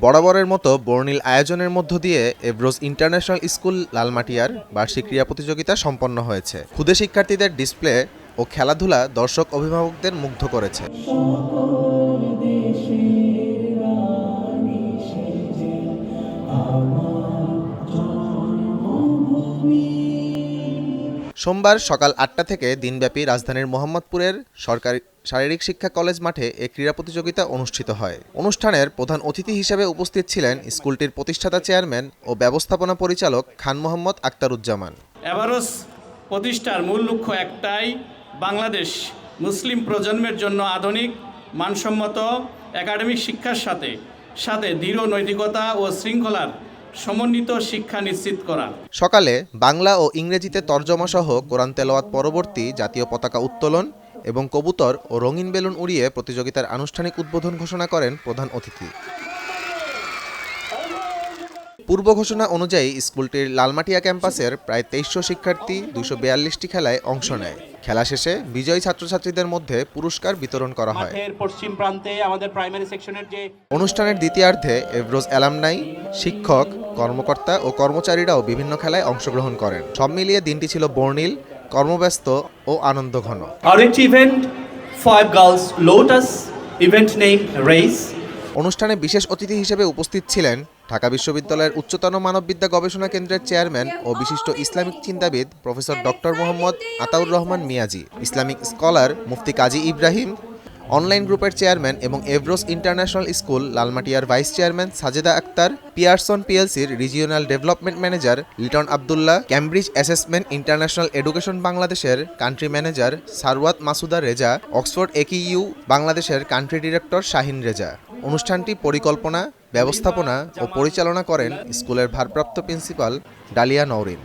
বরাবরের মতো বর্ণিল আয়োজনের মধ্য দিয়ে এভরোজ ইন্টারন্যাশনাল স্কুল লালমাটিয়ার বার্ষিক ক্রীড়া প্রতিযোগিতা সম্পন্ন হয়েছে। ক্ষুদে শিক্ষার্থীদের ডিসপ্লে ও খেলাধুলা দর্শক অভিভাবকদের মুগ্ধ করেছে। সোমবার সকাল ৮টা থেকে দিনব্যাপী রাজধানীর মোহাম্মদপুরের সরকারি শারীরিক শিক্ষা কলেজ মাঠে এ ক্রীড়া প্রতিযোগিতা অনুষ্ঠিত হয়। অনুষ্ঠানের প্রধান অতিথি হিসেবে উপস্থিত ছিলেন স্কুলটির প্রতিষ্ঠাতা চেয়ারম্যান ও ব্যবস্থাপনা পরিচালক খান মোহাম্মদ আক্তারুজ্জামান। এভারোজ প্রতিষ্ঠার মূল লক্ষ্য একটাই, বাংলাদেশ মুসলিম প্রজন্মের জন্য আধুনিক মানসম্মত একাডেমিক শিক্ষার সাথে সাথে দৃঢ় নৈতিকতা ও শৃঙ্খলার সমন্বিত শিক্ষা নিশ্চিত করা। সকালে বাংলা ও ইংরেজিতে তর্জমা সহ কোরআন তেলাওয়াত পরবর্তী জাতীয় পতাকা উত্তোলন এবং কবুতর ও রঙিন বেলুন উড়িয়ে প্রতিযোগিতার আনুষ্ঠানিক উদ্বোধন ঘোষণা করেন প্রধান অতিথি। পূর্ব ঘোষণা অনুযায়ী স্কুলটির লালমাটিয়া ক্যাম্পাসের প্রায় ২৩০০ শিক্ষার্থী ২৪২টি খেলায় অংশ নেয়। খেলা শেষে বিজয়ী ছাত্রছাত্রীদের মধ্যে পুরস্কার বিতরণ করা হয়। পশ্চিম প্রান্তে আমাদের প্রাইমারি সেকশনের যে অনুষ্ঠানের দ্বিতীয়ার্ধে এভরোজ অ্যালামনাই, শিক্ষক, কর্মকর্তা ও কর্মচারীরাও বিভিন্ন খেলায় অংশগ্রহণ করেন। সব মিলিয়ে দিনটি ছিল বর্ণিল, কর্মব্যস্ত ও আনন্দঘন। আরেকটি event 5 girls lotus event name race. অনুষ্ঠানে বিশেষ অতিথি হিসেবে উপস্থিত ছিলেন ঢাকা বিশ্ববিদ্যালয়ের উচ্চতর মানববিদ্যা গবেষণা কেন্দ্রের চেয়ারম্যান ও বিশিষ্ট ইসলামিক চিন্তাবিদ professor doctor Mohammad Ataur Rahman Miazi, Islamic scholar Mufti Kazi Ibrahim, online গ্রুপের চেয়ারম্যান এবং এভরোজ ইন্টারন্যাশনাল স্কুল লালমাটিয়ার vice chairman Sajeda Akter, Pearson পিএলসির regional development manager Liton Abdullah, Cambridge assessment international education বাংলাদেশের country manager Sarwat Masuda Reza, Oxford AQA বাংলাদেশের কান্ট্রি ডিরেক্টর শাহিন রেজা। অনুষ্ঠানটি পরিকল্পনা, ব্যবস্থাপনা ও পরিচালনা করেন স্কুলের ভারপ্রাপ্ত প্রিন্সিপাল ডালিয়া নওরিন।